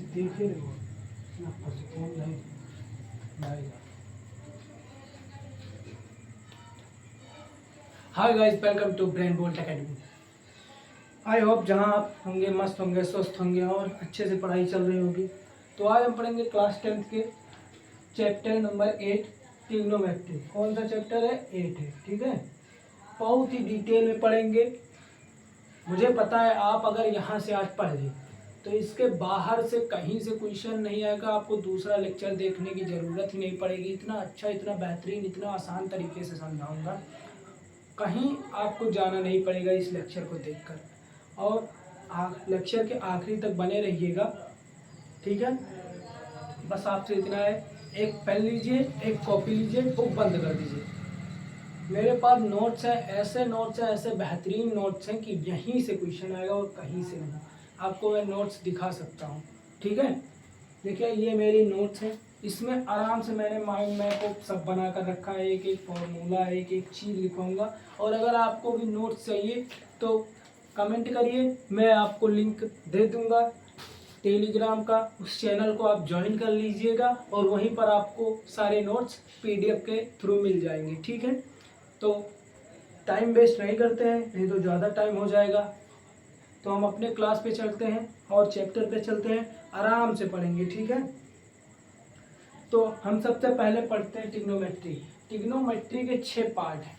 देखे रहे हो ना, फोन नहीं लाएगा। Hi guys, welcome to Brain Bolt Academy. I hope जहां आप होंगे मस्त होंगे, स्वस्थ होंगे और अच्छे से पढ़ाई चल रही होगी। तो आज हम पढ़ेंगे क्लास 10th के चैप्टर नंबर 8 ट्रिग्नोमेट्री। कौन सा चैप्टर है? 8 है, ठीक है। बहुत ही डिटेल में पढ़ेंगे। मुझे पता है आप अगर यहाँ से आज पढ़ लें तो इसके बाहर से कहीं से क्वेश्चन नहीं आएगा, आपको दूसरा लेक्चर देखने की ज़रूरत ही नहीं पड़ेगी। इतना अच्छा, इतना बेहतरीन, इतना आसान तरीके से समझाऊंगा, कहीं आपको जाना नहीं पड़ेगा इस लेक्चर को देखकर। और लेक्चर के आखिरी तक बने रहिएगा, ठीक है। बस आपसे इतना है, एक पेन लीजिए, एक कॉपी लीजिए, बुक बंद कर दीजिए। मेरे पास नोट्स हैं, ऐसे नोट्स हैं, ऐसे बेहतरीन नोट्स हैं कि यहीं से क्वेश्चन आएगा और कहीं से नहीं। आपको मैं नोट्स दिखा सकता हूँ, ठीक है। देखिए ये मेरी नोट्स हैं, इसमें आराम से मैंने माइंड मैप को सब बना कर रखा है। एक एक फॉर्मूला, एक एक चीज़ लिखूँगा। और अगर आपको भी नोट्स चाहिए तो कमेंट करिए, मैं आपको लिंक दे दूँगा टेलीग्राम का। उस चैनल को आप ज्वाइन कर लीजिएगा और वहीं पर आपको सारे नोट्स पीडीएफ के थ्रू मिल जाएंगे, ठीक है। तो टाइम वेस्ट नहीं करते हैं, नहीं तो ज़्यादा टाइम हो जाएगा। तो हम अपने क्लास पे चलते हैं और चैप्टर पे चलते हैं, आराम से पढ़ेंगे, ठीक है। तो हम सबसे पहले पढ़ते हैं ट्रिग्नोमेट्री। ट्रिग्नोमेट्री के 6 पार्ट हैं।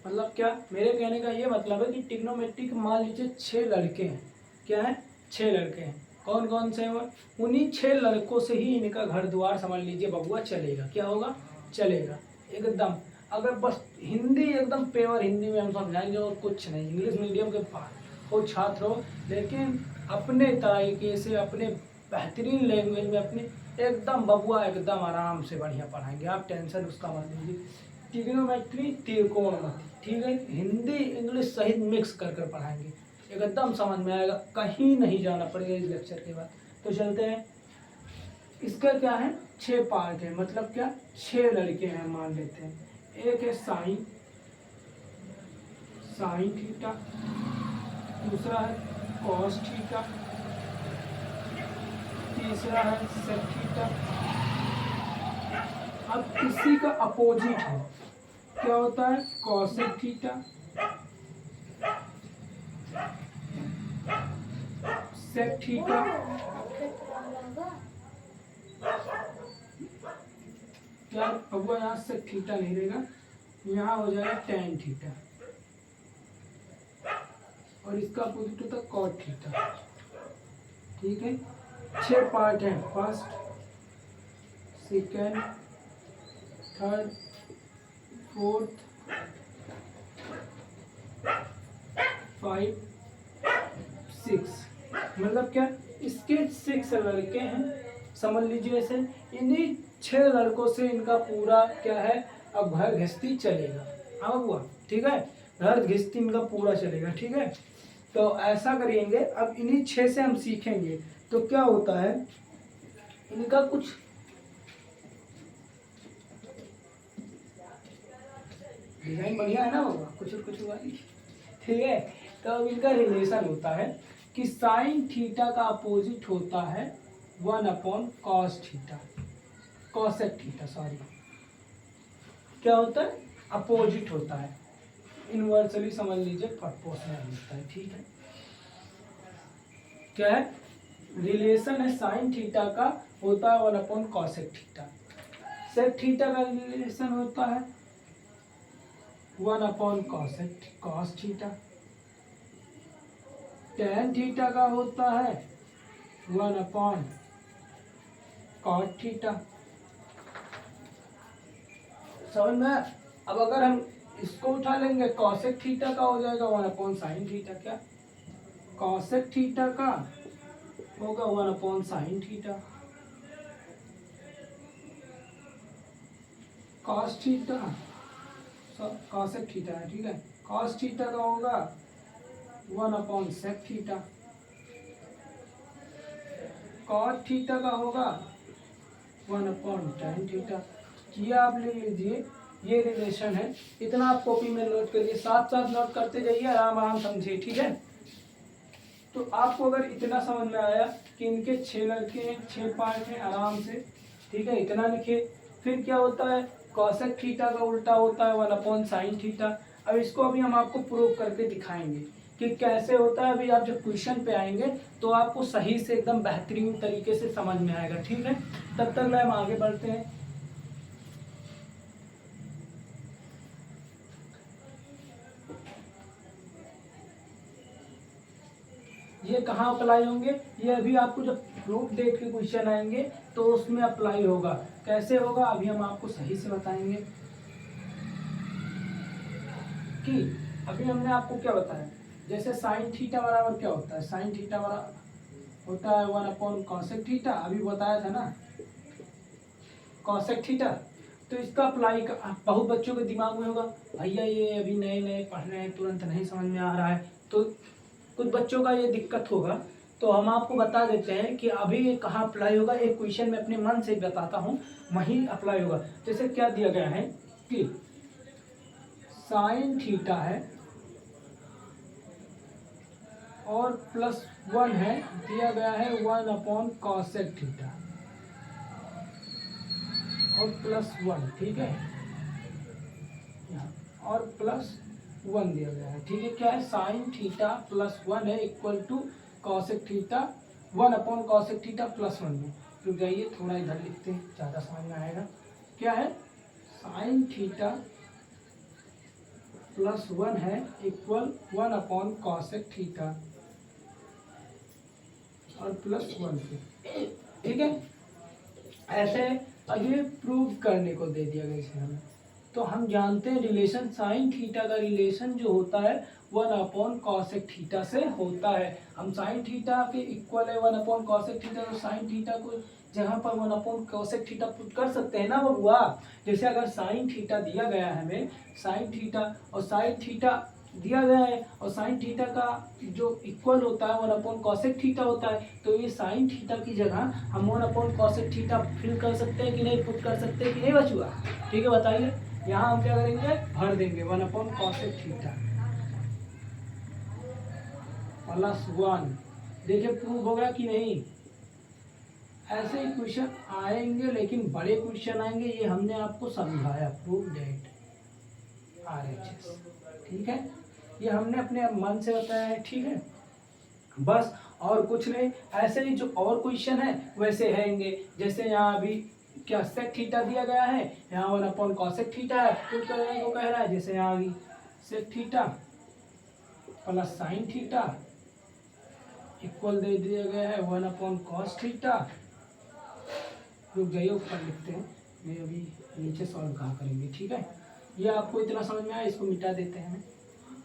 मतलब क्या, मेरे कहने का ये मतलब है कि ट्रिग्नोमेट्री के मान लीजिए 6 लड़के हैं। क्या है? 6 लड़के हैं। कौन कौन से हैं? उन्हीं 6 लड़कों से ही इनका घर द्वार समझ लीजिए बबुआ चलेगा। क्या होगा? चलेगा एकदम। अगर बस हिंदी एकदम प्योर हिंदी में हम समझाएंगे और कुछ नहीं। इंग्लिश मीडियम के हो छात्र हो, लेकिन अपने तरीके से, अपने बेहतरीन लैंग्वेज में, अपने एकदम बबुआ एकदम आराम से बढ़िया पढ़ाएंगे। आप टेंशन उसका मत लीजिए। ट्रिग्नोमेट्री त्रिकोणमिति, ठीक है। हिंदी इंग्लिश सहित मिक्स कर कर पढ़ाएंगे, एकदम समझ में आएगा, कहीं नहीं जाना पड़ेगा इस लेक्चर के बाद। तो चलते हैं। इसका क्या है? 6 पार्ट है। मतलब क्या? 6 लड़के हैं मान लेते हैं। एक है साइन, साइन थीटा। दूसरा है कॉस थीटा। तीसरा है सेक थीटा। अब इसी का अपोजिट है, क्या होता है? कॉसेक थीटा, सेक थीटा, क्या अब वो यहाँ सेक थीटा नहीं रहेगा, यहाँ हो जाएगा टेन थीटा। और इसका अपोजिट होता है कॉट थीटा, ठीक है। 6 पार्ट हैं। First, second, third, fourth, 5, 6। मतलब क्या? इसके 6 लड़के हैं समझ लीजिए ऐसे। इन्हीं 6 लड़कों से इनका पूरा क्या है, अब घर गृहस्थी चलेगा। अब हुआ, ठीक है। घर गृहस्थी इनका पूरा चलेगा, ठीक है। तो ऐसा करेंगे, अब इन्हीं 6 से हम सीखेंगे। तो क्या होता है, इनका कुछ डिजाइन बढ़िया है ना बाबा, कुछ वाली, ठीक है। तो अब इनका रिलेशन होता है कि साइन थीटा का अपोजिट होता है 1/cos theta, cosec theta, sorry. क्या होता है? अपोजिट होता है। इनवर्सली समझ लीजिए, प्रोपोर्शनल होता है, ठीक है। क्या है? रिलेशन है साइन थीटा का होता है 1/cosec थीटा। सेक थीटा का रिलेशन होता है 1/cosec cos theta. tan theta का होता है 1/cot थीटा। समझ में? अब अगर हम इसको उठा लेंगे, cosec थीटा का हो जाएगा 1/sin थीटा। क्या? cosec थीटा का होगा 1/sin theta. cos theta, cosec theta है, ठीक है। cos थीटा का होगा 1/sec थीटा। cot थीटा का होगा 1/tan थीटा। ये आप ले लीजिए, ये रिलेशन है। इतना आप कॉपी में नोट करिए, साथ साथ नोट करते जाइए, आराम आराम समझिए, ठीक है। तो आपको अगर इतना समझ में आया कि इनके 6 लड़के हैं, 6 पार्ट हैं आराम से, ठीक है, इतना लिखे। फिर क्या होता है, कॉसेक थीटा का उल्टा होता है 1/sin थीटा। अब इसको अभी हम आपको प्रूव करके दिखाएंगे कि कैसे होता है। अभी आप जब क्वेश्चन पे आएंगे तो आपको सही से एकदम बेहतरीन तरीके से समझ में आएगा, ठीक है। तब तक हम आगे बढ़ते हैं। ये कहाँ अप्लाई होंगे, ये अभी आपको जब प्रूफ डेट के क्वेश्चन आएंगे तो उसमें अप्लाई होगा। कैसे होगा अभी हम आपको सही से बताएंगे। कि अभी हमने आपको क्या बताया, जैसे साइन थीटा बराबर क्या होता है, साइन थीटा बराबर होता है 1/cosec थीटा। अभी बताया था ना cosec थीटा। तो इसका अप्लाई बहुत बच्चों के दिमाग में होगा, भैया ये अभी नए नए पढ़ रहे हैं, तुरंत नहीं समझ में आ रहा है। तो कुछ बच्चों का ये दिक्कत होगा, तो हम आपको बता देते हैं कि अभी ये कहाँ अप्लाई होगा। एक क्वेश्चन में अपने मन से बताता हूँ, वहीं अप्लाई होगा। जैसे क्या दिया गया है कि साइन थीटा है और +1 है, दिया गया है 1/cosec थीटा और +1, ठीक है, और +1 दिया गया है, ठीक है। क्या है, साइन थीटा +1 है equal to cosec theta 1/cosec theta +1 में। रुक जाइए, थोड़ा इधर लिखते हैं, ज़्यादा समझ में आएगा। क्या है, साइन थीटा +1 है इक्वल 1/cosec थीटा और +1 पे, ठीक है। ऐसे अब ये प्रूव करने को दे दिया गया इसे हमें। तो हम जानते हैं रिलेशन साइन थीटा का रिलेशन जो होता है 1/cosec थीटा से होता है। हम साइन थीटा के इक्वल है 1/cosec थीटा, तो साइन थीटा को जहाँ पर 1/cosec थीटा पुट कर सकते हैं ना बबुआ। जैसे अगर साइन थीटा दिया गया है हमें, साइन थीटा और साइन थीटा दिया गया है, और साइन थीटा का जो इक्वल होता है 1/cosec थीटा होता है, तो ये साइन थीटा की जगह हम 1/cosec थीटा फिल कर सकते हैं कि नहीं, पुट कर सकते हैं कि नहीं बचुआ, ठीक है। बताइए, यहाँ हम क्या करेंगे, भर देंगे 1/cosec थीटा +1। देखिए प्रूव हो गया कि नहीं। ऐसे ही क्वेश्चन आएंगे, लेकिन बड़े क्वेश्चन आएंगे, ये हमने आपको समझाया प्रूव डेट RHS, ठीक है। ये हमने अपने मन से बताया है, ठीक है, बस और कुछ नहीं। ऐसे ही जो और क्वेश्चन है वैसे हैंगे। जैसे यहाँ अभी क्या सेक थीटा दिया गया है, यहाँ 1/cosec थीटा है, पुट करने को कह रहा है। जैसे यहाँ अभी sec theta +sin theta equal दे दिया गया है 1/cos थीटा। रुक जाइए, ऊपर लिखते हैं, ये अभी नीचे सॉल्व कहाँ करेंगे, ठीक है। ये आपको इतना समझ में आया, इसको मिटा देते हैं,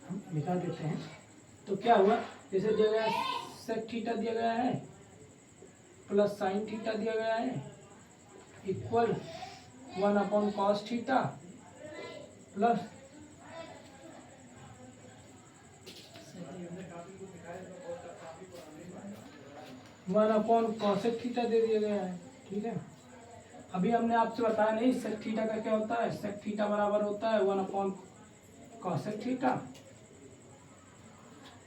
हम मिटा देते हैं। तो क्या हुआ, जैसे दिया गया सेक थीटा दिया गया है +sin थीटा दिया गया है equal 1/cos theta plus 1/cosec theta दे दिया गया है, ठीक है। अभी हमने आपसे बताया नहीं सेक थीटा का क्या होता है, सेक थीटा बराबर होता है 1/cosec थीटा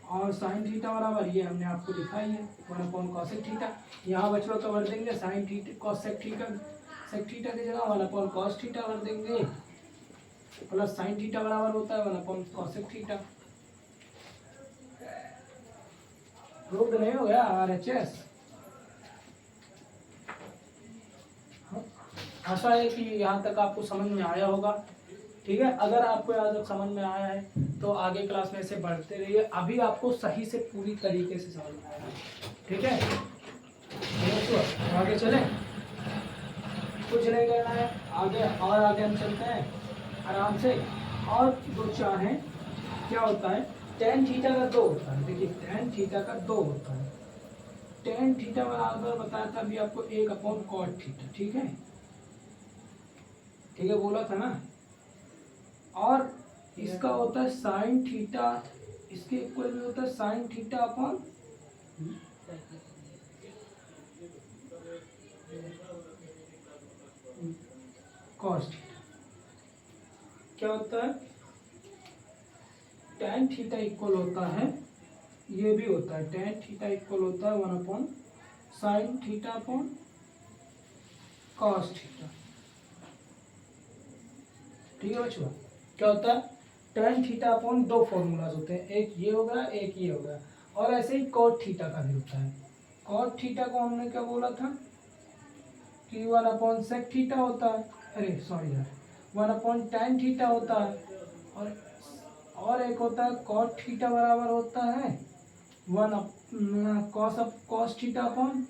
और साइन थीटा बराबर, ये हमने आपको लिखा ही है 1/cosec थीटा। यहाँ बचवा का भर देंगे sine theta cosec theta, sec theta की जगह 1/cos थीटा भर देंगे प्लस साइन थीटा बराबर होता है 1/cosec थीटा। प्रूव्ड नहीं हो गया RHS। आशा है कि यहाँ तक आपको समझ में आया होगा, ठीक है। अगर आपको यहाँ तक समझ में आया है तो आगे क्लास में ऐसे बढ़ते रहिए। अभी आपको सही से पूरी तरीके से समझ में आएगा, ठीक है। तो आगे चलें, कुछ नहीं करना है आगे, और आगे हम चलते हैं आराम से। और 2-4 हैं, क्या होता है, tan थीटा का 2 होता है। देखिए tan थीटा का 2 होता है। tan थीटा बराबर बताया था अभी आपको 1/cot थीटा, ठीक है, ठीक है, बोला था ना। और इसका होता है साइन थीटा, इसके इक्वल में होता है sine theta upon cos theta. क्या होता है, tan थीटा इक्वल होता है ये भी होता है tan थीटा इक्वल होता है 1/sin theta upon cos theta. ठीक है बच्चों, क्या होता है tan थीटा अपॉन दो फॉर्मूलाज होते हैं, एक ये हो गया एक ये हो गया, और ऐसे ही cot थीटा का भी होता है। cot थीटा को हमने क्या बोला था कि 1/sec थीटा होता है, अरे सॉरी यार 1/tan थीटा होता है, और एक होता है cot थीटा बराबर होता है 1 cos theta upon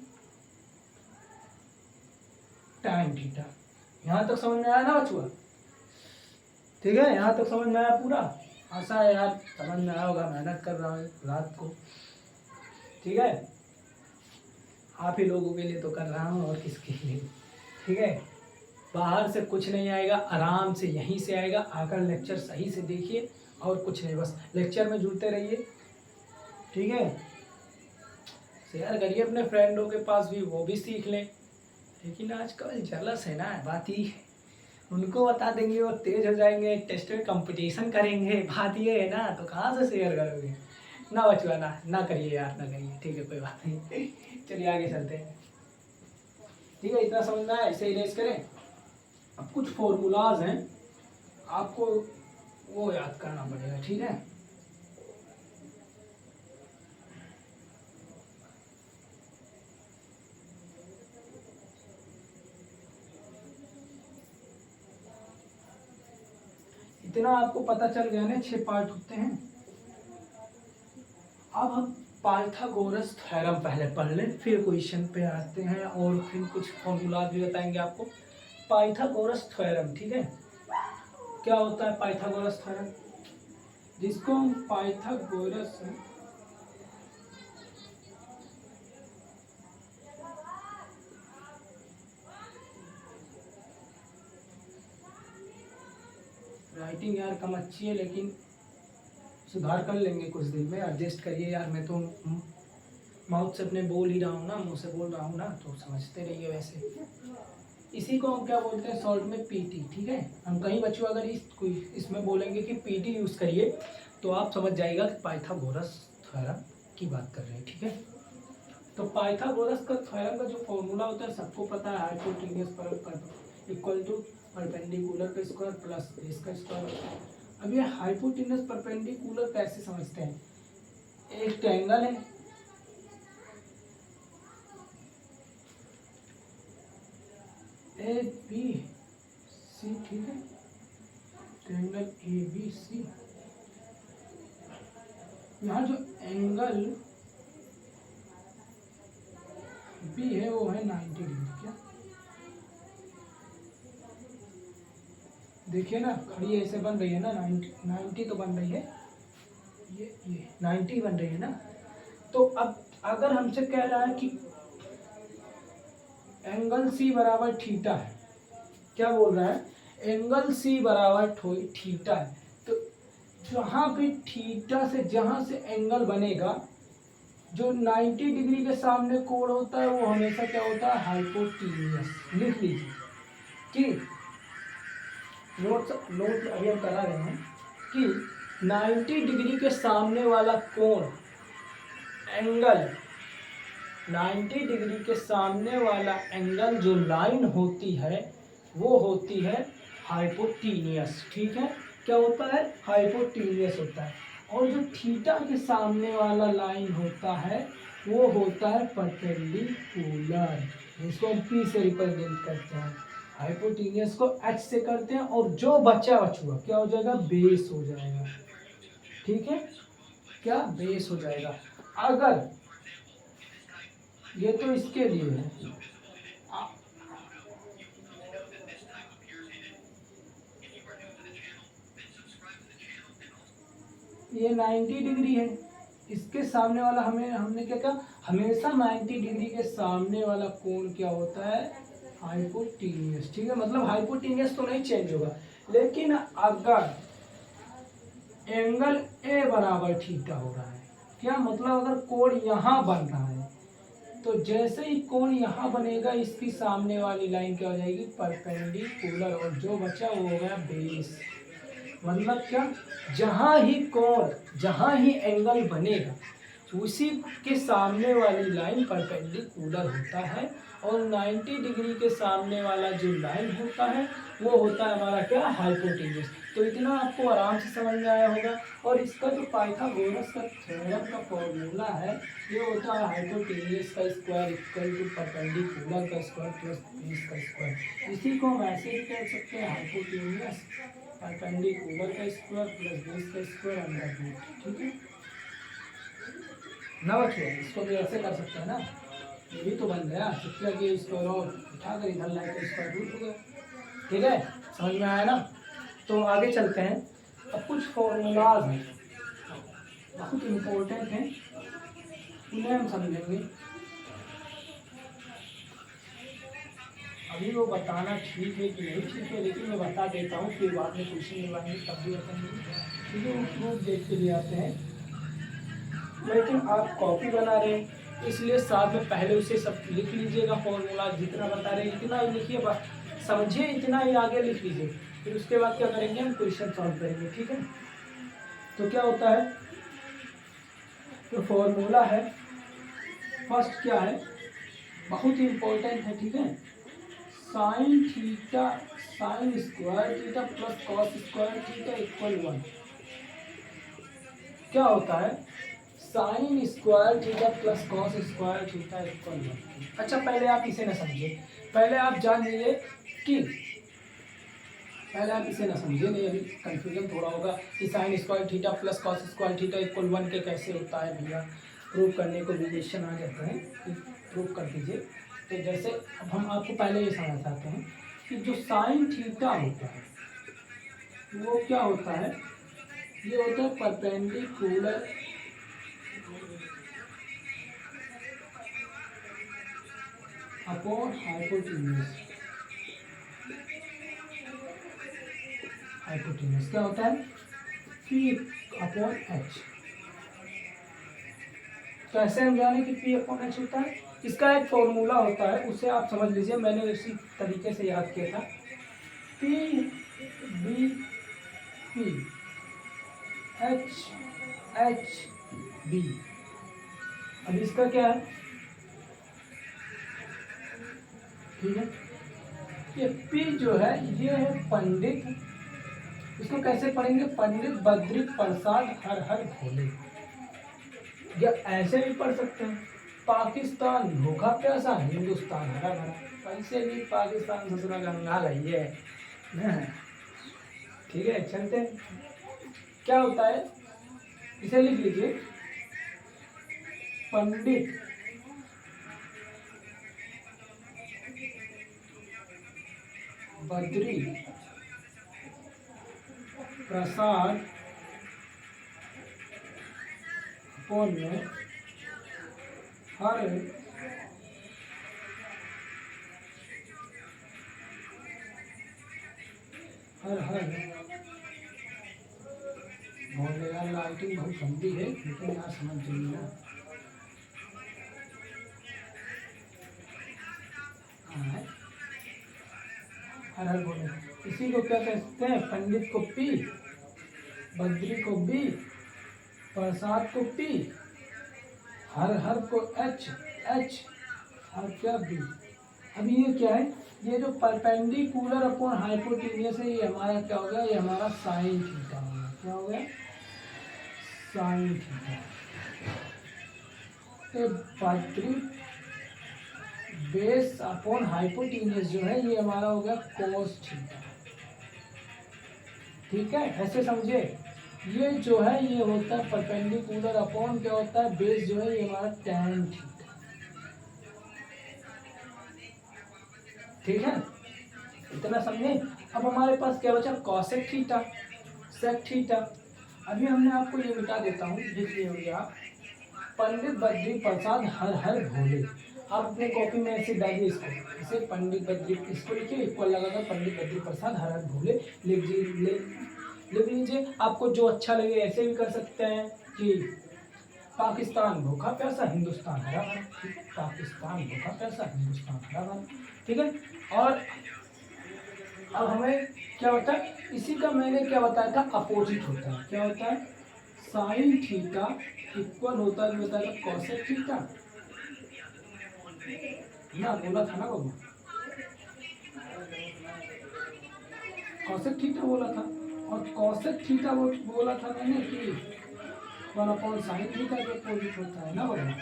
tan theta. यहाँ तक समझ में आया ना बच्चों? ठीक है, यहाँ तक समझ में आया पूरा? आशा है यार समझ में आया होगा, मेहनत कर रहा हूँ रात को। ठीक है, आप ही लोगों के लिए तो कर रहा हूँ, और किसके लिए। ठीक है, बाहर से कुछ नहीं आएगा, आराम से यहीं से आएगा। आकर लेक्चर सही से देखिए, और कुछ नहीं, बस लेक्चर में जुड़ते रहिए। ठीक है, शेयर करिए अपने फ्रेंडों के पास भी, वो भी सीख लें। लेकिन आजकल जलस है ना, बात ही उनको बता देंगे वो तेज हो जाएंगे, टेस्ट में कंपटीशन करेंगे, बात ये है ना, तो कहाँ से शेयर करोगे ना बचवा, ना करिए यार, ना करिए। ठीक है, कोई बात नहीं, चलिए आगे चलते हैं। ठीक है, इतना समझना है, ऐसे इरेज करें। अब कुछ फॉर्मूलाज हैं, आपको वो याद करना पड़ेगा। ठीक है, इतना आपको पता चल गया ना, 6 पार्ट होते हैं। अब हम पाइथागोरस थ्योरम पहले पढ़ लें, फिर क्वेश्चन पे आते हैं, और फिर कुछ फॉर्मूला भी बताएंगे आपको। पाइथागोरस थ्योरम, ठीक है, क्या होता है पाइथागोरस थ्योरम, जिसको हम पाइथागोरस राइटिंग यार कम अच्छी है, लेकिन सुधार कर लेंगे कुछ दिन में, एडजस्ट करिए यार। मैं तो माउथ से अपने बोल ही रहा हूँ ना, मुंह से बोल रहा हूँ ना, तो समझते रहिए। वैसे इसी को हम क्या बोलते हैं शॉर्ट में पीटी। ठीक है, हम कहीं बच्चों अगर इसमें बोलेंगे कि पीटी यूज़ करिए, तो आप समझ जाइएगा कि पाइथागोरस थ्योरम की बात कर रहे हैं। ठीक है, तो पाइथागोरस का थ्योरम का जो फॉर्मूला होता है सबको पता है, हाइपोटेन्यूस इक्वल टू परपेंडिकुलर का स्क्वायर प्लस इसका स्क्वायर। अब ये हाइपोटेन्यूस परपेंडिकुलर कैसे समझते हैं, एक ट्रायंगल है, ए बी सी, ठीक है, ट्रायंगल ए बी सी, यहाँ जो एंगल बी है वो है 90 डिग्री। क्या देखिए ना, खड़ी ऐसे बन रही है ना, 90 तो बन रही है, ये 90 बन रही है ना। तो अब अगर हमसे कह रहा है कि एंगल सी बराबर थीटा है, क्या बोल रहा है, एंगल सी बराबर थीटा है, तो जहाँ भी थीटा से जहाँ से एंगल बनेगा, जो 90 डिग्री के सामने कोण होता है वो हमेशा क्या होता है, हाइपोटेन्यूस। लिख लीजिए कि नोट अभी हम करा रहे हैं कि 90 डिग्री के सामने वाला कोण एंगल, 90 डिग्री के सामने वाला एंगल जो लाइन होती है वो होती है हाइपोटेन्यूस। ठीक है, क्या होता है, हाइपोटेन्यूस होता है। और जो थीटा के सामने वाला लाइन होता है वो होता है परपेंडिकुलर, जिसको हम पी से रिप्रेजेंट करते हैं। हाइपोटेन्यूस को एच से करते हैं, और जो बचा क्या हो जाएगा, बेस हो जाएगा। ठीक है, क्या बेस हो जाएगा। अगर ये तो इसके लिए है, ये 90 डिग्री है, इसके सामने वाला हमने क्या कहा, हमेशा 90 डिग्री के सामने वाला कोण क्या होता है, हाइपोटेन्यूस। ठीक है, मतलब हाइपोटेन्यूस तो नहीं चेंज होगा, लेकिन अगर एंगल ए बराबर थीटा हो रहा है, क्या मतलब अगर कोण यहाँ बन रहा है, तो जैसे ही कोण यहाँ बनेगा इसकी सामने वाली लाइन क्या हो जाएगी, परपेंडिकुलर, और जो बचा वो हो गया बेस। मतलब क्या, जहाँ ही एंगल बनेगा उसी के सामने वाली लाइन परपेंडिकुलर होता है और 90 डिग्री के सामने वाला जो लाइन होता है वो होता है हमारा क्या, हाइपोटेन्यूज। तो इतना आपको आराम से समझ में आया होगा। और इसका जो पाइथागोरस का थ्योरम का फॉर्मूला है ये होता है हाइपोटेन्यूज का स्क्वायर इक्वल टू परपेंडिकुलर का स्क्वायर प्लस बेस का स्क्वायर। इसी को हम ऐसे भी कह सकते हैं, हाइपोटेन्यूज परपेंडिकुलर का स्क्वायर प्लस बेस का स्क्वायर अंडर रूट। ठीक है ना बच्चों, इसको भी ऐसे कर सकते हैं ना, ये भी तो बन गया शुक्ला के स्क्वायर और उठाकर इधर लाए तो स्क्वायर रूट हो गया। ठीक है, समझ में आया ना। तो आगे चलते हैं। अब कुछ फॉर्मूलाज हैं बहुत इम्पोर्टेंट हैं, उन्हें हम समझेंगे। अभी वो बताना ठीक है कि नहीं ठीक है, लेकिन मैं बता देता हूँ, फिर बाद में क्वेश्चन निभाएंगे तब भी बताएंगे। ठीक है, वो प्रूफ देख के लिए आते हैं, लेकिन आप कॉपी बना रहे हैं इसलिए साथ में पहले उसे सब लिख लीजिएगा। फॉर्मूला जितना बता रहे हैं इतना ही लिखिए, बस समझिए इतना ही, आगे लिख लीजिए। फिर उसके बाद क्या करेंगे, हम क्वेश्चन सॉल्व करेंगे। ठीक है, तो क्या होता है, तो फॉर्मूला है फर्स्ट क्या है, बहुत ही इंपॉर्टेंट है। ठीक है, sine theta sine square theta plus cos square theta equal 1। क्या होता है, sine square theta plus cos square theta equal 1। अच्छा, पहले आप इसे ना समझिए, पहले आप जान लीजिए कि पहले आप इसे ना समझिए, नहीं अभी कंफ्यूजन थोड़ा होगा कि sine square theta plus cos square theta equal 1 के कैसे होता है भैया। प्रूव करने को रिलेशन आ जाते हैं कि प्रूव कर दीजिए। तो जैसे अब हम आपको पहले ये समझाते हैं कि जो साइन थीटा होता है वो क्या होता है, ये होता है परपेंडिकुलर अपॉन हाइपोटेन्यूज। हाइपोटेन्यूज क्या होता है, पी अपॉन एच। कैसे हम जाने कि पी अपॉन एच होता है, इसका एक फॉर्मूला होता है, उसे आप समझ लीजिए, मैंने उसी तरीके से याद किया था। P B P H H B. अब इसका क्या है, ठीक है, ये पी जो है ये है पंडित, इसको कैसे पढ़ेंगे, पंडित बद्री प्रसाद हर हर भोले, या ऐसे भी पढ़ सकते हैं, पाकिस्तान भूखा प्यासा हिंदुस्तान हरा भरा। ऐसे भी पाकिस्तान ससुरा गंगा लई है। ठीक है, चलते हैं। क्या होता है, इसे लिख लीजिए, पंडित बद्री प्रसाद फोन में हर भोले। यार लाइटिंग बहुत गंदी है, लेकिन यार समझ जाइए ना। हर हर भोले, इसी को क्या कहते हैं, पंडित को पी, बद्री को बी, प्रसाद को पी, हर हर को एच एच और क्या बी। अब ये क्या है, ये जो परपेंडिकुलर अपॉन हाइपोटेन्यूज है, ये हमारा क्या हो गया, ये हमारा साइन थीटा हो गया। क्या हो गया, साइन थीटा। तो बद्री बेस अपॉन हाइपोटेन्यूज जो है ये हमारा हो गया कोस थीटा। ठीक है, ऐसे समझे। ये जो है ये होता है परपेंडिकुलर अपॉन क्या होता है, बेस जो है ये हमारा टैन थीटा। ठीक है, इतना समझे। अब हमारे पास क्या बचा, कॉसेक थीटा, सेक थीटा। अभी हमने आपको ये बता देता हूँ, लिख लिए होंगे आप, पंडित बद्री प्रसाद हर हर भोले। आप अपने कॉपी में ऐसे डालिए इसको, इसे पंडित बद्री, इसको लिखिए इक्वल लगाकर पंडित बद्री प्रसाद हर हर भोले लिख लीजिए। आपको जो अच्छा लगे ऐसे भी कर सकते हैं कि पाकिस्तान भूखा प्यासा हिंदुस्तान हरा भरा। ठीक है, पाकिस्तान भूखा प्यासा हिंदुस्तान हरा भरा। ठीक है, और अब हमें क्या होता है, इसी का मैंने क्या बताया था, अपोजिट होता है। क्या होता है, साइन थीटा इक्वल होता है जो बताएगा कॉसेक थीटा ना, बोला था ना बाबू, कॉसेक थीटा बोला था। और कॉसेक थीटा बोला था मैंने कि 1/sin थीटा के अपोजिट होता है ना बाबू,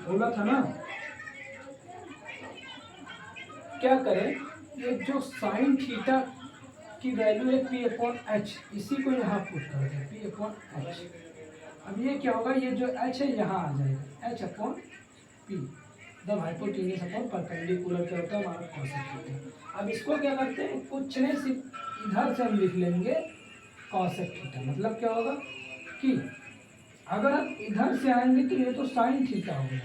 बोला था ना। क्या करें, ये जो साइन थीटा की वैल्यू है p/h, इसी को यहाँ पुट कर दें p/h। अब ये क्या होगा, ये जो h है यहाँ आ जाएगा h/p, जब हाइपोटेन्यूस अपॉन परपेंडिकुलर क्या होता है हमारा कॉसेक थीटा। अब इसको क्या करते हैं, कुछ नहीं, सिर्फ इधर से हम लिख लेंगे कॉसेक थीटा। मतलब क्या होगा कि अगर आप इधर से आएंगे तो ये तो साइन थीटा हो गया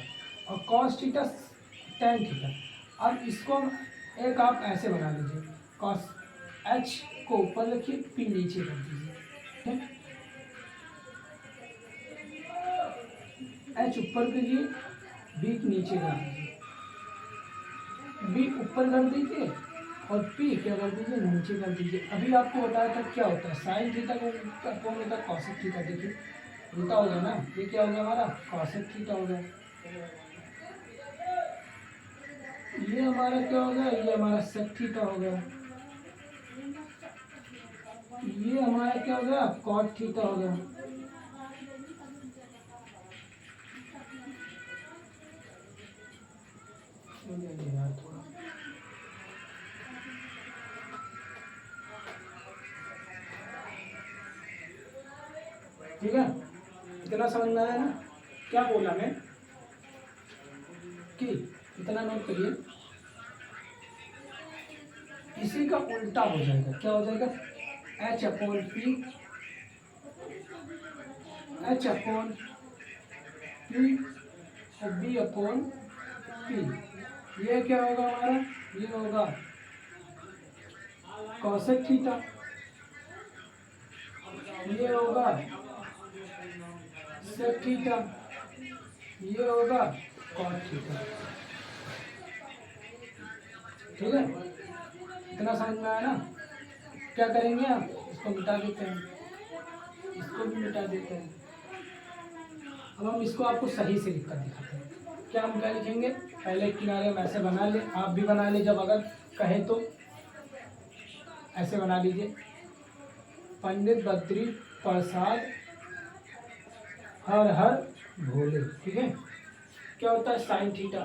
और कॉस थीटा टेन थीटा। अब इसको एक आप ऐसे बना लीजिए, कॉस h को ऊपर रखिए, p नीचे कर दीजिए, h ऊपर करिए, b नीचे कर दीजिए, b ऊपर कर दीजिए और p क्या कर दीजिए, नीचे कर दीजिए। अभी आपको बताया था क्या होता है, साइन थीटा को कौन होता है, कॉसेक थीटा। देखिए उल्टा हो गया ना, ये क्या हो गया हमारा कॉसेक थीटा हो गया, ये हमारा क्या हो गया, ये हमारा सेक थीटा हो गया, ये हमारा क्या हो गया कॉट थीटा हो गया। ठीक है, इतना समझ में आया ना। क्या बोला मैं कि इतना नोट करिए, इसी का उल्टा हो जाएगा, क्या हो जाएगा h/p, h/p और b/p। ये क्या होगा हमारा, ये होगा कॉसेक थीटा, ये होगा सेक थीटा, ये होगा कॉट थीटा। ठीक है, इतना समझ में आया ना। क्या करेंगे हम, इसको मिटा देते हैं, इसको भी मिटा देते हैं। अब हम इसको आपको सही से लिखकर दिखाते हैं। क्या हम क्या लिखेंगे, पहले किनारे हम ऐसे बना ले, आप भी बना ले जब अगर कहे तो ऐसे बना लीजिए, पंडित बद्री प्रसाद हर हर भोले। ठीक है, क्या होता है साइन थीटा,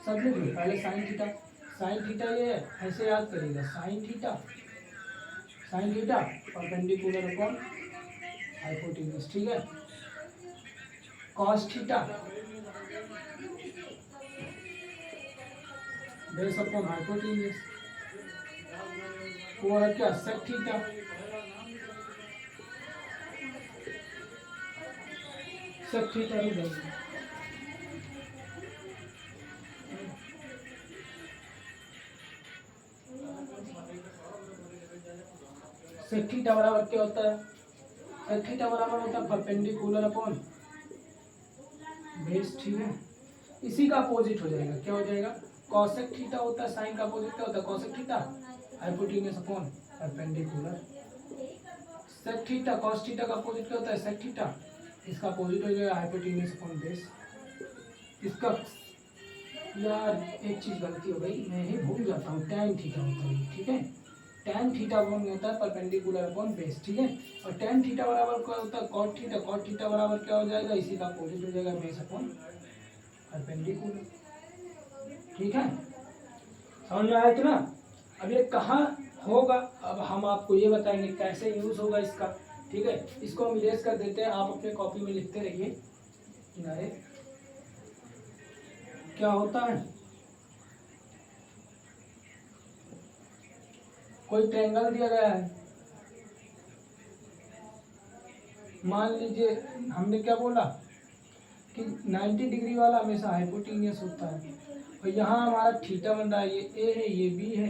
सब लिख लो पहले साइन थीटा। साइन थीटा ये ऐसे याद करिएगा, sine theta perpendicular upon hypotenuse. ठीक है, cos theta base upon hypotenuse, और क्या सेक थीटा, सेक थीटा ही देंगे। सेक थीटा बराबर क्या होता है, सेक थीटा बराबर होता है परपेंडिकुलर अपॉन बेस। ठीक है, इसी का अपोजिट हो जाएगा, क्या हो जाएगा कॉसेक थीटा होता है, साइन का अपोजिट क्या होता है cosec theta, hypotenuse upon perpendicular. Sec theta cos theta का अपोजिट क्या होता है सेक थीटा, इसका अपोजिट हो जाएगा हाइपोटेन्यूज अपॉन बेस। इसका यार एक चीज गलती हो गई, मैं ही भूल जाता हूँ, टैन थीटा होता है। ठीक है, टैन थीटा कौन होता है परपेंडिकुलर अपॉन बेस। ठीक है, और टैन थीटा बराबर क्या होता है कॉट थीटा, कॉट थीटा बराबर क्या हो जाएगा, इसी का अपोजिट हो जाएगा बेस अपॉन परपेंडिकुलर। ठीक है, समझ में आया इतना। अब ये कहाँ होगा, अब हम आपको ये बताएंगे कैसे यूज होगा इसका। ठीक है, इसको हम इरेज कर देते हैं, आप अपने कॉपी में लिखते रहिए किनारे। क्या होता है, कोई ट्रायंगल दिया गया है, मान लीजिए हमने क्या बोला कि 90 डिग्री वाला हमेशा हाइपोटेन्यूस होता है, और यहाँ हमारा थीटा बन रहा है, ये ए है, ये बी है,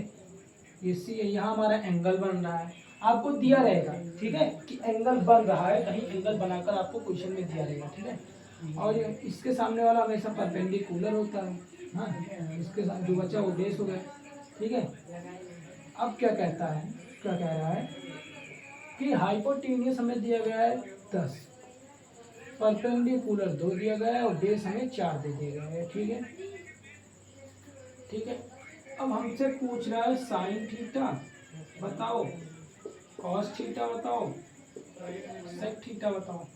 ये सी है, यहाँ हमारा एंगल बन रहा है। आपको दिया रहेगा, ठीक है, कि एंगल बन रहा है, कहीं एंगल बनाकर आपको क्वेश्चन में दिया रहेगा। ठीक है, और इसके सामने वाला हमेशा परपेंडिकुलर होता है। हाँ, इसके साथ जो बचा वो बेस हो गया। ठीक है, अब क्या कहता है, क्या कह रहा है कि हाइपोटेन्यूस हमें दिया गया है 10, परपेंडिकुलर 2 दिया गया है और बेस हमें 4 दे दिया गया है। ठीक है, ठीक है। अब हमसे पूछ रहा है साइन थीटा बताओ, कॉस थीटा बताओ, सेक थीटा बताओ।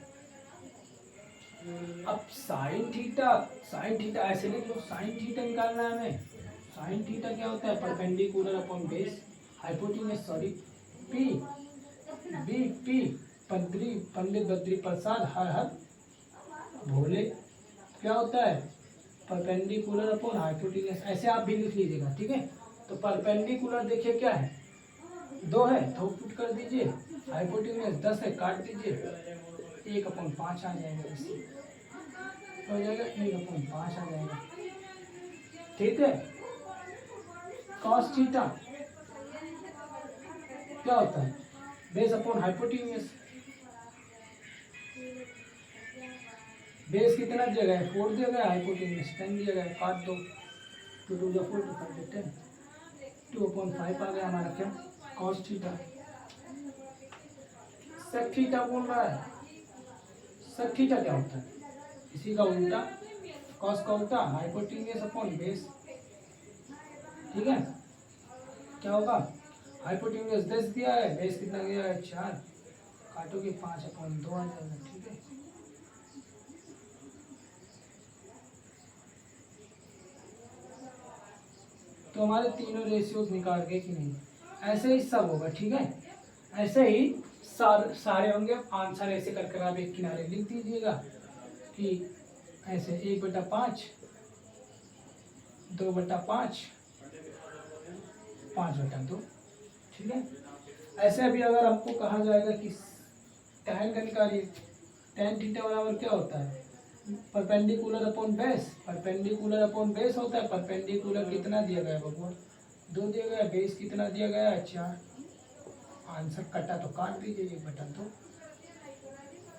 अब साइन थीटा ऐसे लिख लो, साइन थीटा निकालना है हमें। साइन थीटा क्या होता है? Perpendicular upon base, hypotenuse sorry, P B P Pandit Badri Prasad हर हर भोले। क्या होता है? परपेंडिकुलर अपॉन हाइपोटेन्यूस, ऐसे आप भी लिख लीजिएगा। ठीक है, तो परपेंडिकुलर देखिए क्या है, 2 है, थोड़ा पुट कर दीजिए, हाइपोटेन्यूस 10 है, काट दीजिए, 1/5 आ जाएगा, इससे हो जाएगा 1/5 आ जाएगा। ठीक है, कॉस थीटा क्या होता है? Base upon hypotenuse. बेस कितना दिया गया है? 4 दिया गया है, हाइपोटेन्यूस 10 दिया गया है, काट दो, 2 2 4 2 5 10, 2/5 आ गया हमारा क्या? Cos theta. सेक थीटा बोल रहा है, सेक थीटा क्या होता है? इसी का उल्टा, कॉस का उल्टा, हाइपोटेन्यूस अपॉन बेस। ठीक है, क्या होगा? हाइपोटेन्यूस 10 दिया है, बेस कितना दिया है? 4, काटोगे 5/2 आ जाएगा। ठीक है, तो हमारे तीनों रेशियोज निकाल गए कि नहीं? ऐसे ही सब होगा। ठीक है, ऐसे ही सारे होंगे। आंसर ऐसे कर कर आप एक किनारे लिख दीजिएगा कि ऐसे 1/5, 2/5, 5/2। ठीक है, ऐसे अभी अगर हमको कहा जाएगा कि टैन का निकालिए, टैन थीटा बराबर क्या होता है? Perpendicular upon base, perpendicular upon base होता है। परपेंडिकुलर कितना दिया गया है बबुआ? 2 दिया गया है, बेस कितना दिया गया है? 4। आंसर कटा तो काट दीजिए 1/2।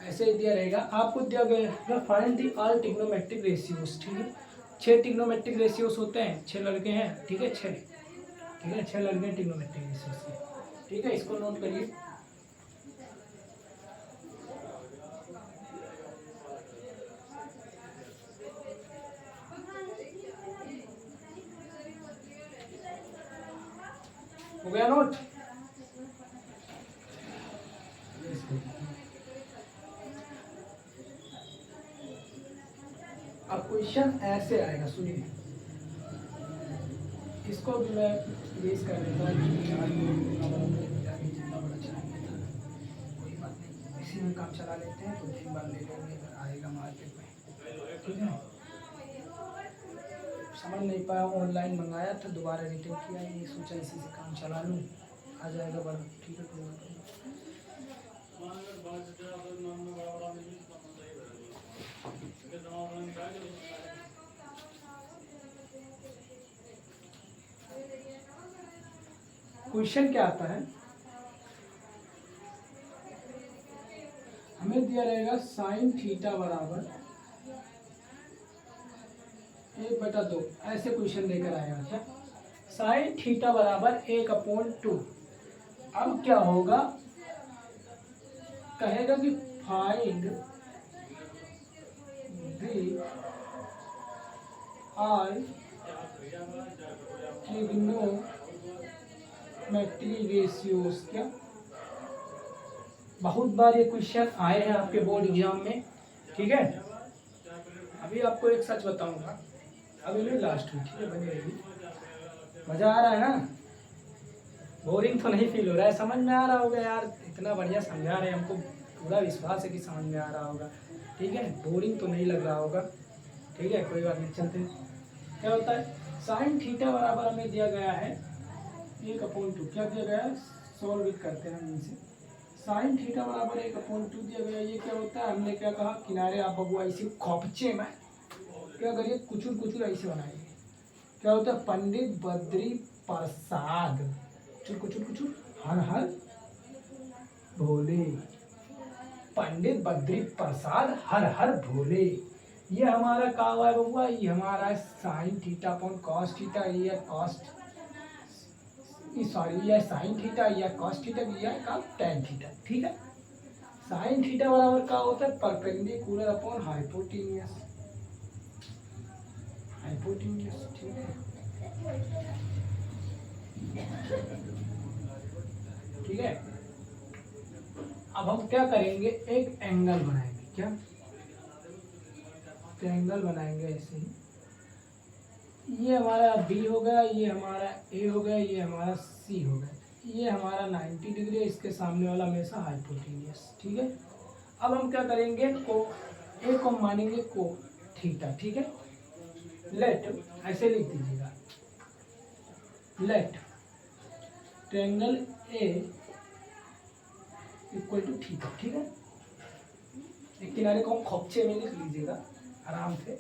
ऐसे ही दिया रहेगा। आपको दिया गया find the all trigonometric ratios. ठीक है, 6 ट्रिग्नोमेट्रिक रेशियोज होते हैं, 6 लड़के हैं। ठीक है, 6, ठीक है, 6 लड़के हैं ट्रिग्नोमेट्रिक रेशियोज के। ठीक है, इसको नोट करिए। हो गया नोट? अब क्वेश्चन ऐसे आएगा, सुनिए, इसको भी मैं बेस कर देता हूँ। जितना बड़ा चाहिए था कोई बात नहीं, इसी में काम चला लेते हैं, 2-3 बार ले लेंगे अगर आएगा मार्केट में। ठीक है, समझ नहीं पाया, ऑनलाइन मंगाया था, दोबारा रिटर्न किया, ये सोचा इसी से काम चला लूँ, आ जाएगा बड़ा। ठीक है, कोई बात नहीं। क्वेश्चन क्या आता है? हमें दिया रहेगा साइन थीटा बराबर 1/2, ऐसे क्वेश्चन लेकर आएगा। क्या? साइन थीटा बराबर 1/2। अब क्या होगा? कहेगा कि find the all trigonometric ratios. क्या? बहुत बार ये क्वेश्चन आए हैं आपके बोर्ड एग्जाम में। ठीक है, अभी आपको एक सच बताऊंगा, अभी नहीं लास्ट में। ठीक है, बने रहिए। मजा आ रहा है ना? बोरिंग तो नहीं फील हो रहा है? समझ में आ रहा होगा यार, इतना बढ़िया समझा रहे हैं, हमको पूरा विश्वास है कि समझ में आ रहा होगा। ठीक है, बोरिंग तो नहीं लग रहा होगा। ठीक है, कोई बात नहीं, चलते हैं। क्या होता है? साइन थीटा बराबर हमें दिया गया है 1/2। क्या दिया गया है? सॉल्व करते हैं हम इनसे। साइन थीटा बराबर 1/2 दिया गया। ये क्या होता है? हमने क्या कहा? किनारे आप बबुआ ऐसे खोपचे में क्या करिए? कुचुर कुचुर ऐसे बनाइए। क्या होता है? पंडित बद्री प्रसाद कुचुर कुचुर कुचुर हर हर भोले। पंडित बद्री प्रसाद हर हर भोले। ये हमारा का हुआ है बबुआ? ये हमारा sine theta upon cos theta. ये कॉस्ट सॉरी यह साइन थीटा या कॉस थीटा या का टेन थीटा, ठीक है। साइन थीटा बराबर क्या होता है, परपेंडिकुलर अपॉन हाइपोटेन्यूस, हाइपोटेन्यूस, ठीक है, ठीक है। अब हम क्या करेंगे, एक एंगल बनाएंगे, क्या ट्रायंगल बनाएंगे ऐसे ही। ये हमारा बी हो गया, ये हमारा ए हो गया, ये हमारा सी हो गया, ये हमारा 90 डिग्री है, इसके सामने वाला हमेशा हाइपोटेन्यूस, ठीक है। अब हम क्या करेंगे, को ए को मानेंगे को थीटा, ठीक है। लेट, ऐसे लिख दीजिएगा, let triangle A equal to theta, ठीक है। एक किनारे को हम खोपचे में लिख लीजिएगा आराम से।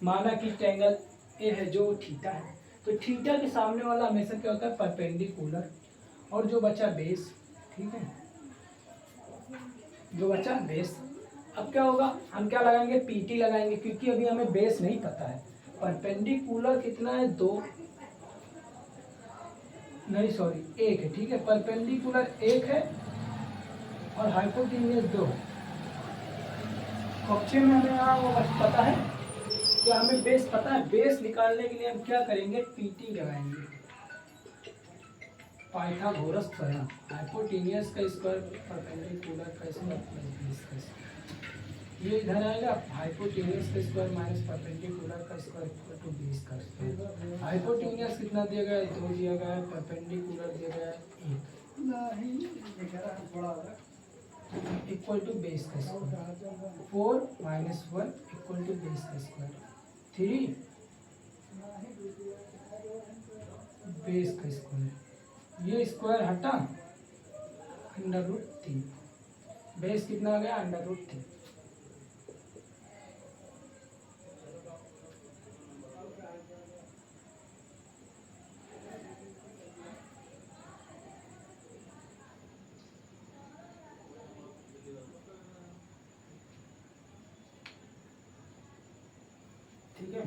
माना कि ट्रायंगल ए है जो थीटा है, तो थीटा के सामने वाला हमेशा क्या होता है, परपेंडिकुलर, और जो बचा बेस, ठीक है, जो बचा बेस। अब क्या होगा, हम क्या लगाएंगे, पीटी लगाएंगे, क्योंकि अभी हमें बेस नहीं पता है। परपेंडिकुलर कितना है, 2, नहीं सॉरी 1 है, ठीक है। परपेंडिकुलर 1 है और हाइपोटेन्यूस 2 है। कक्षे में हमें यहाँ वो पता है, क्या हमें बेस पता है। बेस निकालने के लिए हम क्या करेंगे, पीटी लगाएंगे, पाइथागोरस थ्योरम, हाइपोटेन्यूस का स्क्वायर परपेंडिकुलर का स्क्वायर, ये इधर आएगा, हाइपोटेन्यूस का स्क्वायर माइनस परपेंडिकुलर का स्क्वायर इक्वल टू बेस का स्क्वायर। हाइपोटेन्यूस कितना दिया गया है, 2 दिया गया है, परपेंडिकुलर दिया गया है 1 इक्वल टू बेस का square, 4 minus 1 equal to base का स्क्वायर, 3 बेस का स्क्वायर, ये स्क्वायर हटा, √3, बेस कितना आ गया, √3। ठीक है,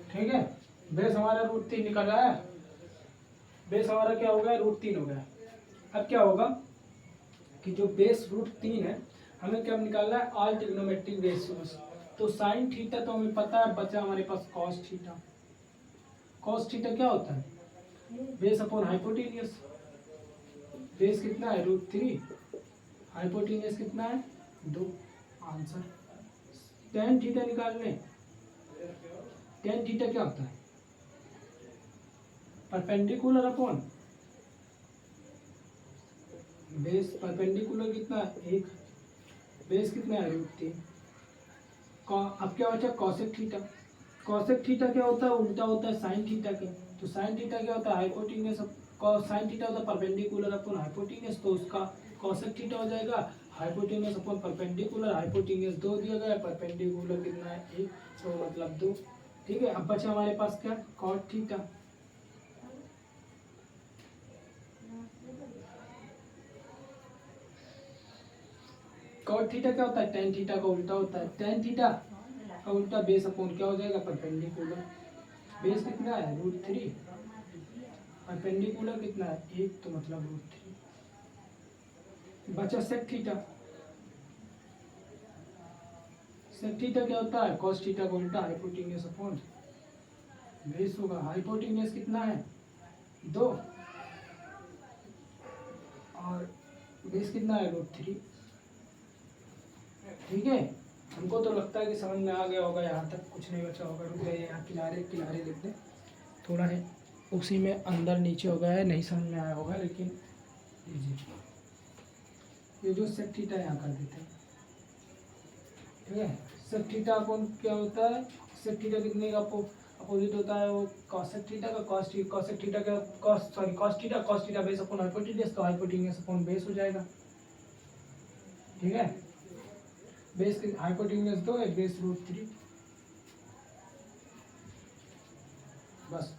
ठीक है। बेस हमारा √3 निकल रहा है, बेस हमारा क्या हो गया, √3 हो गया। अब क्या होगा कि जो बेस √3 है, हमें क्या निकालना है, ऑल ट्रिग्नोमेट्रिक रेशियोज। तो साइन थीटा तो हमें पता है, बचा हमारे पास कॉस थीटा। कॉस थीटा क्या होता है, बेस अपॉन हाइपोटेन्यूस। बेस कितना है, √3, हाइपोटेन्यूस कितना है, 2। आंसर टेन थीटा निकाल लें। टेन थीटा क्या होता है, परपेंडिकुलर अपॉन बेस। परपेंडिकुलर कितना है, 1, बेस कितना है, √3। अब क्या बचा, कॉसेक थीटा। कॉसेक थीटा क्या होता है, उल्टा होता है साइन थीटा के। तो साइन थीटा क्या होता है, हाइपोटेन्यूस, साइन थीटा होता है परपेंडिकुलर अपॉन हाइपोटेन्यूस, तो उसका कॉसेक थीटा हो जाएगा हाइपोटेन्यूस अपॉन परपेंडिकुलर। हाइपोटेन्यूस 2 दिया गया है, परपेंडिकुलर कितना है, 1, तो मतलब 2, ठीक है। अब बचा हमारे पास क्या, कॉट थीटा। कॉट थीटा क्या होता है, टेन थीटा का उल्टा होता है। टेन थीटा का उल्टा बेस अपॉन क्या हो जाएगा, परपेंडिकुलर। बेस कितना है, √3, परपेंडिकुलर कितना है, 1, तो मतलब √3। बचा सेक थीटा। सेक थीटा क्या होता है, कॉस थीटा का उल्टा, हाइपोटेन्यूस अपॉन बेस होगा। हाइपोटेन्यूस कितना है, 2, और बेस कितना है, √3, ठीक है। हमको तो लगता है कि समझ में आ गया होगा, यहाँ तक कुछ नहीं बचा होगा। रुक गए, यहाँ किनारे किनारे लिख दें, थोड़ा है उसी में अंदर नीचे हो गया है, नहीं समझ में आया होगा, लेकिन लीजिए ये जो सेक थीटा यहाँ कर देते हैं, ठीक है। सेक थीटा अपॉन क्या होता है, सेक थीटा कितने का अपोजिट होता है, वो कॉसेक थीटा का। कॉसेक थीटा का cos theta base upon hypotenuse, तो हाइपोटेन्यूस अपॉन बेस हो जाएगा, ठीक है। बेस हाइपोटेन्यूस 2 है, बेस √3, बस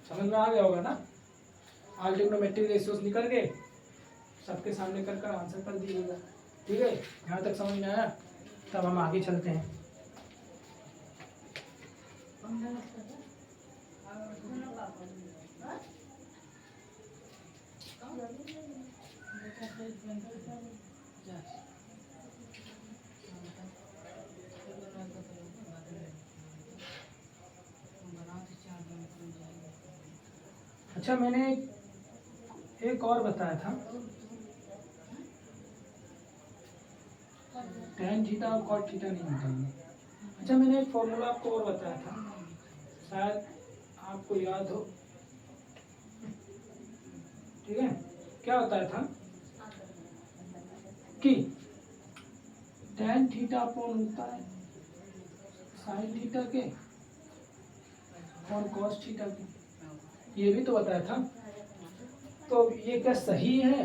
समझ में आ गया होगा ना। ट्रिग्नोमेट्रिक रेशियोज निकल गए, सबके सामने कर कर आंसर कर दीजिएगा। ठीक है, यहाँ तक समझ में आया? तब हम आगे चलते हैं। अच्छा, मैंने एक और बताया था, tan थीटा और cot थीटा नहीं निकालना। अच्छा, मैंने एक फॉर्मूला आपको और बताया था, शायद आपको याद हो। ठीक है, क्या बताया था कि tan थीटा अपॉन होता है sin थीटा के और cos थीटा के, ये भी तो बताया था। तो ये क्या सही है?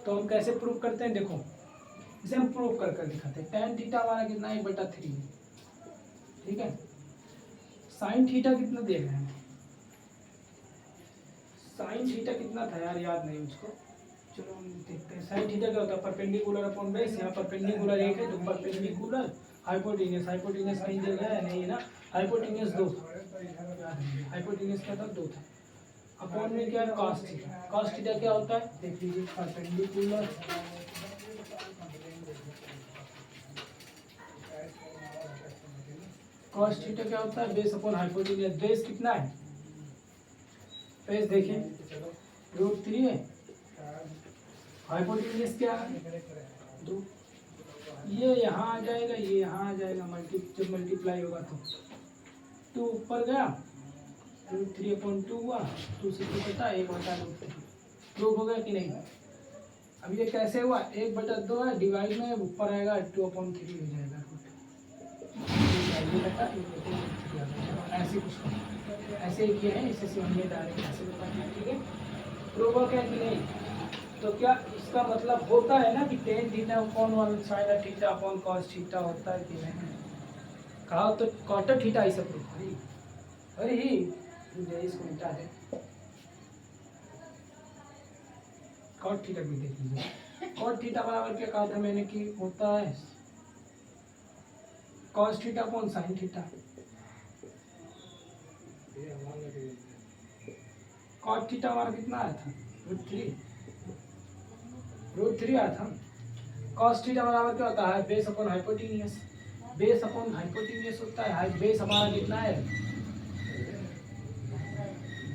तो हम कैसे प्रूव करते हैं, देखो इसे हम प्रूव कर कर दिखाते हैं। tan थीटा हमारा कितना है, 1/3। ठीक है, sin थीटा कितना दे रहे हैं, sin थीटा कितना था यार, याद नहीं मुझको। चलो हम देखते हैं। sin थीटा क्या होता है, परपेंडिकुलर अपॉन बेस। यहाँ परपेंडिकुलर 1 है तो परपेंडिकुलर हाइपोटेन्यूस, हाइपोटेन्यूस कहीं दिया गया है नहीं है ना, हाइपोटेन्यूस 2 था, हाइपोटेन्यूस क्या था, 2 था। अपॉन में क्या है, cos थीटा। cos थीटा क्या होता है, देख लीजिए, परपेंडिकुलर cos थीटा क्या होता है, बेस अपॉन हाइपोटेन्यूस। बेस कितना है, बेस देखिए √3 है, हाइपोटेन्यूस क्या है, 2। ये यहाँ आ जाएगा, ये यहाँ आ जाएगा, जब मल्टीप्लाई होगा तो 2 ऊपर गया, √3/2 हुआ, 2 से 2 कटा, 1/√3। प्रूव हो गया कि नहीं? अब ये कैसे हुआ, 1/2 है, डिवाइड में ऊपर आएगा 2/3 हो जाएगा। ऐसे कुछ ऐसे ही किए हैं, इसे समझिए डायरेक्ट ऐसे बता दिया। ठीक है, प्रूव हो गया कि नहीं? तो क्या इसका मतलब होता है ना कि tan theta upon 1 sin theta upon cos theta होता है कि नहीं? कहा तो cot थीटा ऐसा प्रूव करी। अरे ही इसको मिटा दे, cot थीटा भी देख लीजिए। cot थीटा बराबर क्या कहा था मैंने कि होता है cos theta upon sin theta. cot theta हमारा कितना आया था, √3 आया था। cos थीटा बराबर क्या होता है, base upon hypotenuse. Base upon hypotenuse होता है, बेस हमारा कितना है,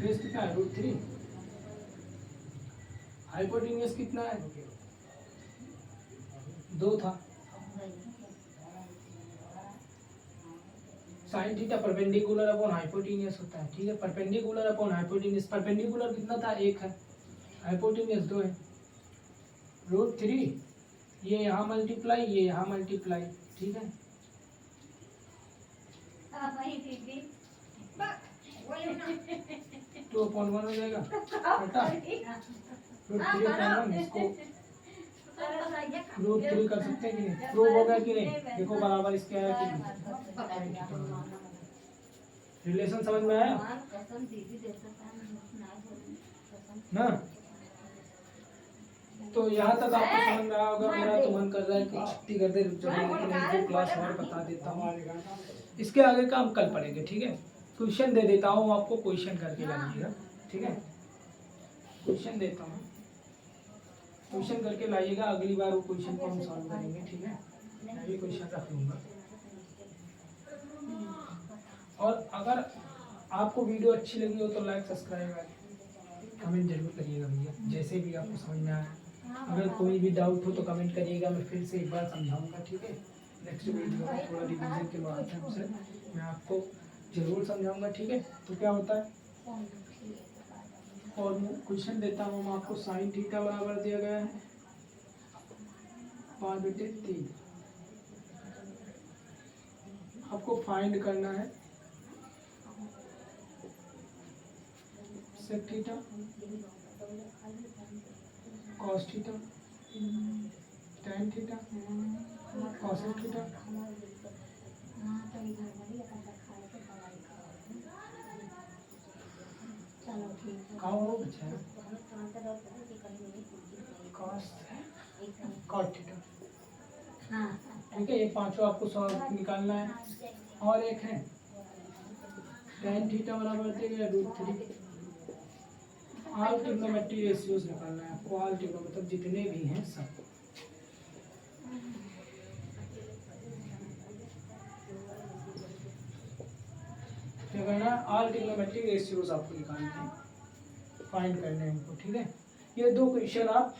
बेस कितना है, √3। हाइपोटेन्यूस कितना है, 2 था। sin theta perpendicular upon hypotenuse होता है। ठीक है, परपेंडिकुलर अपॉन हाइपोटेन्यूस, परपेंडिकुलर कितना था, 1 है, हाइपोटेन्यूस 2 है, √3। ये यहाँ मल्टीप्लाई, ये यहाँ मल्टीप्लाई। ठीक है, तो अपॉन 1 हो जाएगा, बटा √3/1। इसको √3 कर सकते हैं कि नहीं? प्रूव हो गया कि नहीं? देखो बराबर इसके आया कि नहीं? रिलेशन समझ में आया ना? तो यहाँ तक आपको समझ में आया होगा। मेरा तो मन कर रहा है कि छुट्टी कर दे, लेकिन एक दो क्लास और बता देता हूँ, इसके आगे का हम कल पढ़ेंगे। ठीक है, क्वेश्चन दे देता हूँ आपको, क्वेश्चन करके लाइएगा। ठीक है, क्वेश्चन देता हूँ, क्वेश्चन करके लाइएगा। अगली बार वो क्वेश्चन को हम सॉल्व करेंगे। ठीक है, मैं भी क्वेश्चन रख लूँगा। और अगर आपको वीडियो अच्छी लगी हो तो लाइक, सब्सक्राइब, कमेंट जरूर करिएगा भैया, जैसे भी आपको समझ में आया। अगर कोई भी डाउट हो तो कमेंट करिएगा, मैं फिर से एक बार समझाऊंगा। ठीक है, नेक्स्ट वीडियो में थोड़ा रिवीजन के माध्यम से मैं आपको जरूर समझाऊंगा। ठीक है, तो क्या होता है, और क्वेश्चन देता हूँ मैं आपको। sin थीटा बराबर दिया गया है 5/3। आपको फाइंड करना है sec theta, cos theta, tan theta, cosec theta, कहाँ वो बचा है कॉट थीटा। ठीक है, ये पांचों आपको सॉल्व निकालना है। और एक है tan थीटा बराबर देगा √3। ऑल ट्रिग्नोमेट्री रेशियोज निकालना है आपको, ऑल ट्रिग्नो मतलब जितने भी हैं सब। क्या करना है, ऑल ट्रिग्नोमेट्री रेशियोज आपको निकालने हैं, फाइंड करने हैं हमको। ठीक है, ये दो क्वेश्चन आप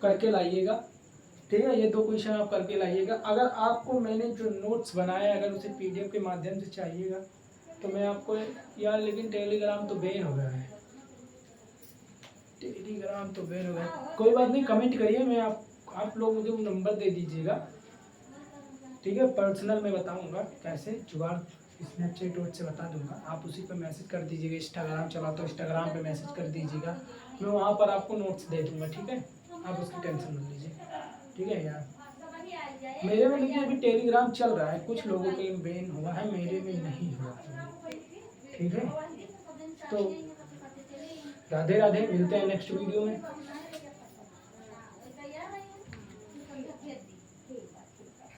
करके लाइएगा। ठीक है, ये दो क्वेश्चन आप करके लाइएगा। अगर आपको मैंने जो नोट्स बनाया अगर उसे पीडीएफ के माध्यम से चाहिएगा तो मैं आपको यार, लेकिन टेलीग्राम तो बैन हो गया है, टेलीग्राम तो बैन हो गया है। कोई बात नहीं, कमेंट करिए, मैं आप लोग मुझे नंबर दे दीजिएगा। ठीक है, पर्सनल में बताऊंगा कैसे जुगाड़, स्नैपचैट वोट से बता दूंगा, आप उसी पर मैसेज कर दीजिएगा। इंस्टाग्राम चलाता हूँ, इंस्टाग्राम पे मैसेज कर दीजिएगा, मैं वहाँ पर आपको नोट्स दे दूंगा। ठीक है, आप उसकी टेंशन मत लीजिए। ठीक है यार, मेरे में लेकिन अभी टेलीग्राम चल रहा है, कुछ लोगों के बैन हुआ है, मेरे में नहीं हुआ है। ठीक है, तो राधे राधे, मिलते हैं नेक्स्ट वीडियो में।